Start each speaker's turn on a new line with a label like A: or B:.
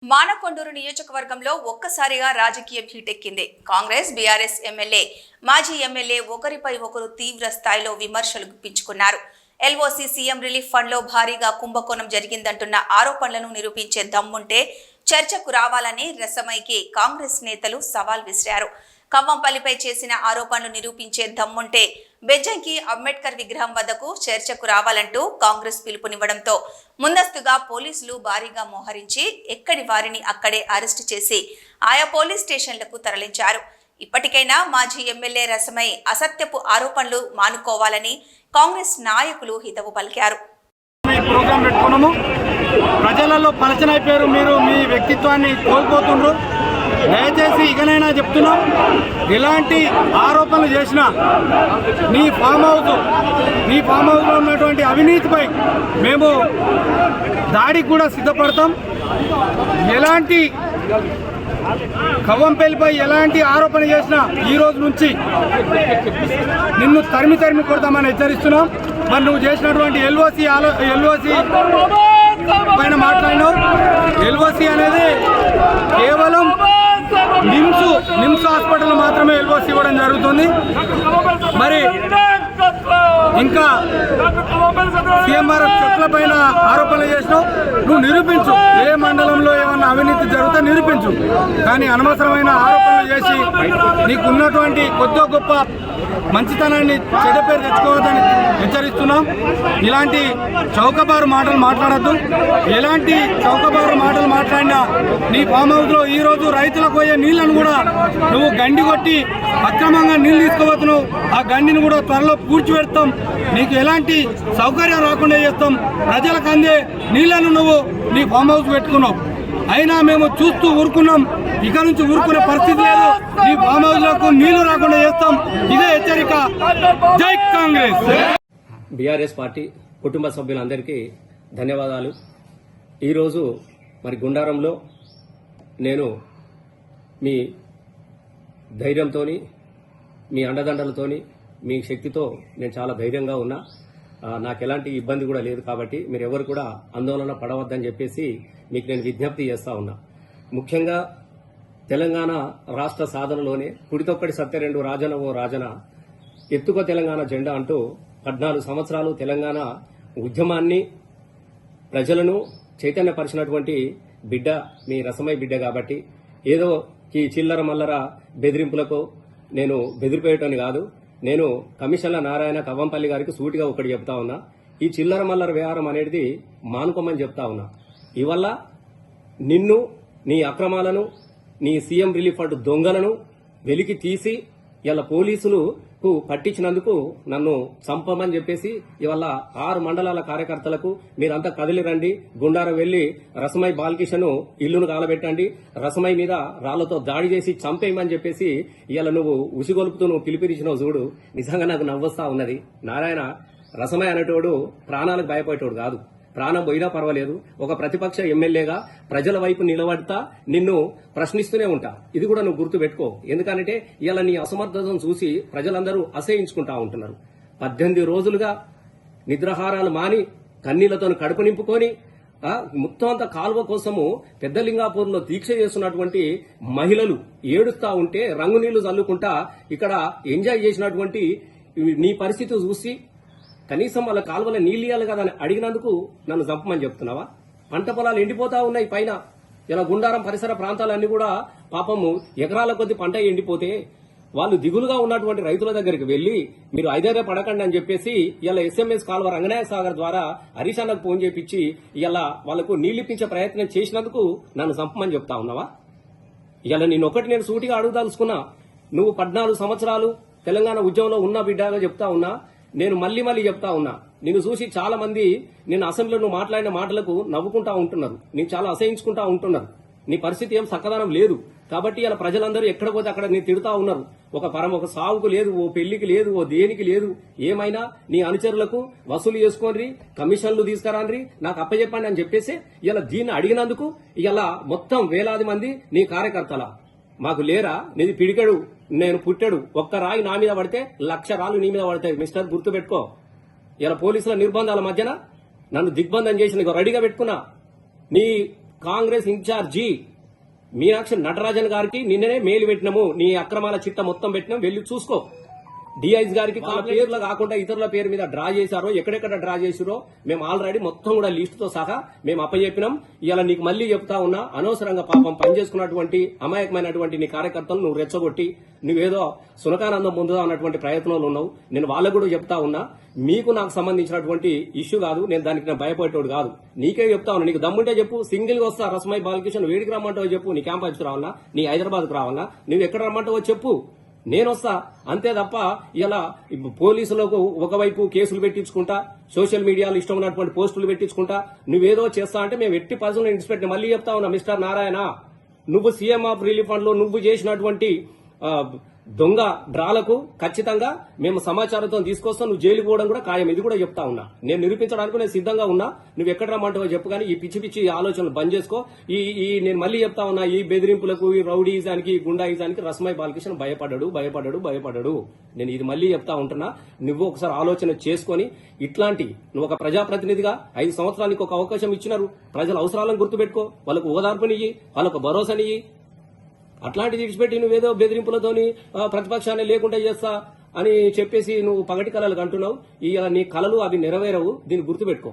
A: మానకొండూరు నియోజకవర్గంలో ఒక్కసారిగా రాజకీయం హీటెక్కింది. కాంగ్రెస్ బీఆర్ఎస్ ఎమ్మెల్యే మాజీ ఎమ్మెల్యే ఒకరిపై ఒకరు తీవ్ర స్థాయిలో విమర్శలు గుప్పించుకున్నారు. ఎల్ఓసి సీఎం రిలీఫ్ ఫండ్ లో భారీగా కుంభకోణం జరిగిందంటున్న ఆరోపణలను నిరూపించే దమ్ముంటే చర్చకు రావాలని రసమైకి కాంగ్రెస్ నేతలు సవాల్ విసిరారు. ఖమ్మంపల్లిపై చేసిన ఆరోపణలు నిరూపించే దమ్ముంటే బెజ్జంకి అంబేద్కర్ విగ్రహం వద్దకు చర్చకు రావాలంటూ కాంగ్రెస్ పిలుపునివ్వడంతో ముందస్తుగా పోలీసులు భారీగా మోహరించి ఎక్కడి వారిని అక్కడే అరెస్టు చేసి ఆయా పోలీస్ స్టేషన్లకు తరలించారు. ఇప్పటికైనా మాజీ ఎమ్మెల్యే రసమై అసత్యపు ఆరోపణలు మానుకోవాలని కాంగ్రెస్ నాయకులు హితవు పలికారు.
B: ప్రజలలో పలచనైపోయారు. మీరు మీ వ్యక్తిత్వాన్ని కోల్పోతుండ్రు. దయచేసి ఇకనైనా చెప్తున్నాం, ఎలాంటి ఆరోపణలు చేసినా నీ ఫామ్ హౌస్లో ఉన్నటువంటి అవినీతిపై మేము దాడికి కూడా సిద్ధపడతాం. ఎలాంటి ఖమ్మంపల్లిపై ఎలాంటి ఆరోపణ చేసినా ఈ రోజు నుంచి నిన్ను తరిమి కొడతామని హెచ్చరిస్తున్నాం. మరి నువ్వు చేసినటువంటి ఎల్ఓసి పైన మాట్లాడినావు. ఎల్ఓసి అనేది కేవలం నిమ్స్ హాస్పిటల్ మాత్రమే ఎల్ఓసి ఇవ్వడం జరుగుతుంది. మరి ఇంకా సీఎంఆర్ఎఫ్ చెట్ల పైన ఆరోపణలు చేసినావు. నువ్వు నిరూపించు, ఏ మండలంలో ఏమన్నా అవినీతి జరిగితే నిరూపించు. కానీ అనవసరమైన ఆరోపణలు చేసి నీకున్నటువంటి కొద్ది గొప్ప మంచితనాన్ని చెడ్డ పేరు తెచ్చుకోవద్దని హెచ్చరిస్తున్నాం. ఇలాంటి చౌకబారు మాటలు మాట్లాడద్దు. ఎలాంటి చౌకబారు మాటలు మాట్లాడినా నీ ఫామ్ హౌస్లో ఈరోజు రైతులకు పోయే నీళ్లను కూడా నువ్వు గండి కొట్టి అక్రమంగా నీళ్లు తీసుకోబోతున్నావు. ఆ గండిని కూడా త్వరలో పూడ్చిపెడతాం. నీకు ఎలాంటి సౌకర్యం రాకుండా చేస్తాం. ప్రజలకు అందే నీళ్లను నువ్వు నీ ఫామ్ హౌస్ పెట్టుకున్నావు. అయినా మేము చూస్తూ ఊరుకున్నాం. ఇక నుంచి ఊరుకునే పరిస్థితి లేదు. ఈ ఫామ్ హౌస్ లకు నీళ్లు రాకుండా చేస్తాం. ఇదే హెచ్చరిక. జై కాంగ్రెస్.
C: బీఆర్ఎస్ పార్టీ కుటుంబ సభ్యులందరికీ ధన్యవాదాలు. ఈరోజు మరి గుండారంలో నేను మీ ధైర్యంతో, మీ అండదండలతో, మీ శక్తితో నేను చాలా ధైర్యంగా ఉన్నా. నాకు ఎలాంటి ఇబ్బంది కూడా లేదు. కాబట్టి మీరు ఎవరు కూడా ఆందోళన పడవద్దని చెప్పేసి మీకు నేను విజ్ఞప్తి చేస్తా ఉన్నా. ముఖ్యంగా తెలంగాణ రాష్ట్ర సాధనలోనే పుడితొక్కడి సత్యరెండు రాజన ఓ రాజన ఎత్తుకో తెలంగాణ జెండా అంటూ 14 సంవత్సరాలు తెలంగాణ ఉద్యమాన్ని ప్రజలను చైతన్యపరిచినటువంటి బిడ్డ మీ రసమై బిడ్డ. కాబట్టి ఏదో ఈ చిల్లర మల్లర బెదిరింపులకు నేను బెదిరిపోయేటని కాదు. నేను కమిషన్ల నారాయణ కవ్వంపల్లి గారికి సూటిగా ఒకటి చెప్తా ఉన్నా. ఈ చిల్లర మల్లర వ్యవహారం అనేది మానుకోమని చెప్తా ఉన్నా. ఇవల్ల నిన్ను, నీ అక్రమాలను, నీ సీఎం రిలీఫ్ ఫండ్ దొంగలను వెలికి తీసి ఇలా పోలీసులకు పట్టించినందుకు నన్ను చంపమని చెప్పేసి ఇవాళ 6 మండలాల కార్యకర్తలకు మీరంతా కదిలి రండి, గుండారం వెళ్లి రసమై బాలకిషన్ ఇల్లును కాలబెట్టండి, రసమై మీద రాళ్లతో దాడి చేసి చంపేయమని చెప్పేసి ఇలా నువ్వు ఉసిగొలుపుతూ నువ్వు పిలిపిరిచినావు చూడు. నిజంగా నాకు నవ్వొస్తా ఉన్నది. నారాయణ రసమై అనేటోడు ప్రాణాలకు భయపడేటోడు కాదు. ప్రాణం పోయినా పర్వాలేదు. ఒక ప్రతిపక్ష ఎమ్మెల్యేగా ప్రజల వైపు నిలబడతా నిన్ను ప్రశ్నిస్తూనే ఉంటా. ఇది కూడా నువ్వు గుర్తు పెట్టుకో. ఎందుకంటే ఇలా నీ అసమర్థతను చూసి ప్రజలందరూ అసహించుకుంటా ఉంటున్నారు. 18 రోజులుగా నిద్రాహారాలు మాని కన్నీళ్లతో కడుపు నింపుకొని మొత్తం అంతా కాలువ కోసము పెద్దలింగాపూర్లో దీక్ష చేస్తున్నటువంటి మహిళలు ఏడుస్తా ఉంటే రంగు నీళ్లు చల్లుకుంటా ఇక్కడ ఎంజాయ్ చేసినటువంటి నీ పరిస్థితి చూసి కనీసం వాళ్ళ కాలువల నీళ్ళు ఇవ్వాలి కదా అని అడిగినందుకు నన్ను చంపమని చెప్తున్నావా? పంట పొలాలు ఎండిపోతా ఉన్నాయి. పైన ఇలా గుండారం పరిసర ప్రాంతాలన్నీ కూడా పాపము ఎకరాల కొద్ది పంట ఎండిపోతే వాళ్ళు దిగులుగా ఉన్నటువంటి రైతుల దగ్గరికి వెళ్లి మీరు ఐదేరే పడకండి అని చెప్పేసి ఇలా ఎస్ఎంఎస్ కాలువ రంగనాయ సాగర్ ద్వారా హరీష్ అన్నకు ఫోన్ చేపించి ఇలా వాళ్లకు నీళ్లిప్పించే ప్రయత్నం చేసినందుకు నన్ను చంపమని చెప్తా ఉన్నావా? ఇలా నేనొకటి నేను సూటిగా అడుగుదాల్చుకున్నా. నువ్వు 14 సంవత్సరాలు తెలంగాణ ఉద్యమంలో ఉన్న బిడ్డగా చెప్తా ఉన్నా. నేను మళ్లీ చెప్తా ఉన్నా, నిన్ను చూసి చాలా మంది నేను అసెంబ్లీలో నువ్వు మాట్లాడిన మాటలకు నవ్వుకుంటా ఉంటున్నారు. నేను చాలా అసహించుకుంటా ఉంటున్నారు. నీ పరిస్థితి ఏం సక్కదనం లేదు. కాబట్టి ఇలా ప్రజలందరూ ఎక్కడ పోతే అక్కడ నేను తిడుతా ఉన్నారు. ఒక సాగుకు లేదు, ఓ పెళ్లికి లేదు, ఓ దేనికి లేదు. ఏమైనా నీ అనుచరులకు వసూలు చేసుకోండి, కమిషన్లు తీసుకురాండ్రి, నాకు అప్పచెప్పండి అని చెప్పేసి ఇలా దీన్ని అడిగినందుకు ఇలా మొత్తం వేలాది మంది నీ కార్యకర్తల మాకు లేరా? నీది పిడికెడు, నేను పుట్టాడు, ఒక్క రాయి నా మీద పడితే 1,00,000 రాళ్ళు నీ మీద పడతాయి. మిస్టర్ గుర్తుపెట్టుకో. ఇలా పోలీసుల నిర్బంధాల మధ్యన నన్ను దిగ్బంధం చేసి నీకు రెడీగా పెట్టుకున్నా. నీ కాంగ్రెస్ ఇన్ఛార్జి మీనాక్షి నటరాజన్ గారికి నిన్ననే మెయిల్ పెట్టినాము, నీ అక్రమాల చిట్ట మొత్తం పెట్టినాం, వెళ్ళి చూసుకో. డిఐజీ గారికి వాళ్ళ పేర్లు కాకుండా ఇతరుల పేరు మీద డ్రా చేశారో, ఎక్కడెక్కడ డ్రా చేసిరో మేము ఆల్రెడీ మొత్తం కూడా లిస్టుతో సహా మేము అప్పచెప్పినాం. ఇలా నీకు మళ్లీ చెప్తా ఉన్నా, అనవసరంగా పాపం పనిచేసుకున్నటువంటి అమాయకమైనటువంటి నీ కార్యకర్తలు నువ్వు రెచ్చగొట్టి నువ్వేదో సునకానందం పొందుదా అన్నటువంటి ప్రయత్నంలో ఉన్నావు. నేను వాళ్ళకు కూడా చెప్తా ఉన్నా, మీకు నాకు సంబంధించినటువంటి ఇష్యూ కాదు, నేను దానికి నేను భయపడేటోడు కాదు. నీకే చెప్తా ఉన్నా, నీకు దమ్ముంటే చెప్పు, సింగిల్ గా వస్తా రస్మై బాలకృష్ణ, వేడికి రమ్మంటావో చెప్పు, నీ క్యాంపస్కి రావాలన్నా, నీ హైదరాబాద్కు రావాలన్నా, నువ్వు ఎక్కడ రమ్మంటావో చెప్పు, నేను వస్తా. అంతే తప్ప ఇలా పోలీసులకు ఒకవైపు కేసులు పెట్టించుకుంటా, సోషల్ మీడియాలో ఇష్టం ఉన్నటువంటి పోస్టులు పెట్టించుకుంటా నువ్వేదో చేస్తా అంటే మేము ఎట్టి పర్సనల్ ఇన్స్పెక్టర్ మళ్ళీ చెప్తా ఉన్నా, మిస్టర్ నారాయణ, నువ్వు సీఎం ఆఫ్ రిలీఫ్ ఫండ్ లో నువ్వు చేసినటువంటి దొంగ డ్రాలకు ఖచ్చితంగా మేము సమాచారంతో తీసుకొస్తాం, నువ్వు జైలుకు పోవడం కూడా ఖాయం. ఇది కూడా చెప్తా ఉన్నా, నేను నిరూపించడానికి నేను సిద్ధంగా ఉన్నా. నువ్వు ఎక్కడ రమ్మంటావో చెప్పు, కానీ ఈ పిచ్చి పిచ్చి ఆలోచనలు బంద్ చేసుకో. ఈ నేను మళ్ళీ చెప్తా ఉన్నా, ఈ బెదిరింపులకు, ఈ రౌడీజానికి, గుండాయిజానికి రస్మై బాలకృష్ణ భయపడ్డాడు. నేను ఇది మళ్ళీ చెప్తా ఉంటున్నా. నువ్వు ఒకసారి ఆలోచన చేసుకుని ఇట్లాంటి నువ్వు ఒక ప్రజాప్రతినిధిగా 5 సంవత్సరాలకు ఒక అవకాశం ఇచ్చినారు, ప్రజల అవసరాలను గుర్తుపెట్టుకో, వాళ్ళకు ఓదార్పునియ్యి, వాళ్ళకు భరోసానియ్యి. అట్లాంటిది విడిచిపెట్టి నువ్వేదో బెదిరింపులతోని ప్రతిపక్షాన్ని లేకుండా చేస్తా అని చెప్పేసి నువ్వు పగటి కళలు అంటున్నావు. నీ కళలు అవి నెరవేరవు, దీన్ని గుర్తుపెట్టుకో.